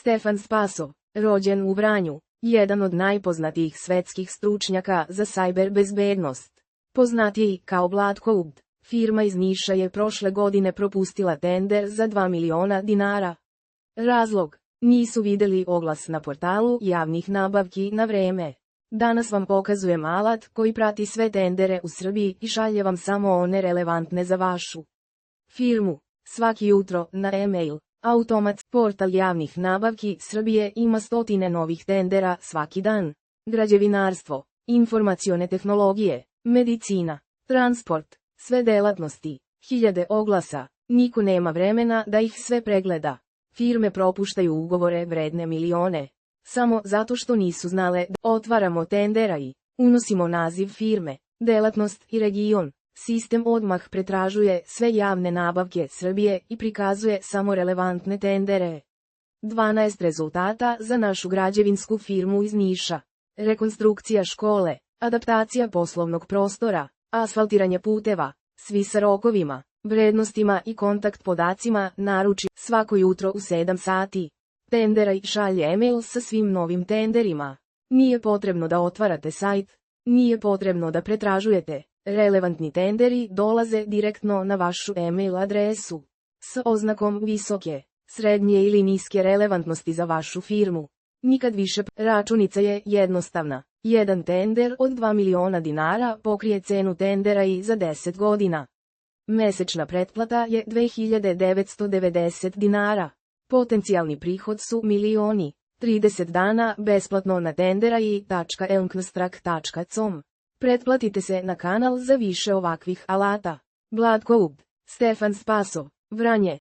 Stefan Spasov, rođen u Vranju, jedan od najpoznatijih svetskih stručnjaka za sajber bezbednost. Poznatiji kao Vlatko, firma iz Niša je prošle godine propustila tender za 2 miliona dinara. Razlog: nisu videli oglas na portalu javnih nabavki na vreme. Danas vam pokazujem alat koji prati sve tendere u Srbiji i šalje vam samo one relevantne za vašu firmu. Svaki jutro na e-mail automat portal javnih nabavki Srbije ima stotine novih tendera svaki dan. Građevinarstvo, informacione tehnologije, medicina, transport, sve delatnosti, hiljade oglasa, niko nema vremena da ih sve pregleda. Firme propuštaju ugovore vredne milione, samo zato što nisu znale da otvaramo tendera i unosimo naziv firme, delatnost i region. Sistem odmah pretražuje sve javne nabavke Srbije i prikazuje samo relevantne tendere. 12 rezultata za našu građevinsku firmu iz Niša. Rekonstrukcija škole, adaptacija poslovnog prostora, asfaltiranje puteva, svi sa rokovima, vrednostima i kontakt podacima. Naruči svako jutro u 7 sati. Tendera i šalje e-mail sa svim novim tenderima. Nije potrebno da otvarate sajt, nije potrebno da pretražujete. Relevantni tenderi dolaze direktno na vašu e-mail adresu s oznakom visoke, srednje ili niske relevantnosti za vašu firmu. Nikad više. Računica je jednostavna. Jedan tender od 2 miliona dinara pokrije cenu tendera i za 10 godina. Mesečna pretplata je 2990 dinara. Potencijalni prihod su milioni. 30 dana besplatno na tendera i.elnknstrak.com. Pretplatite se na kanal za više ovakvih alata. Vlatko, Stefan Spasov, Vranje.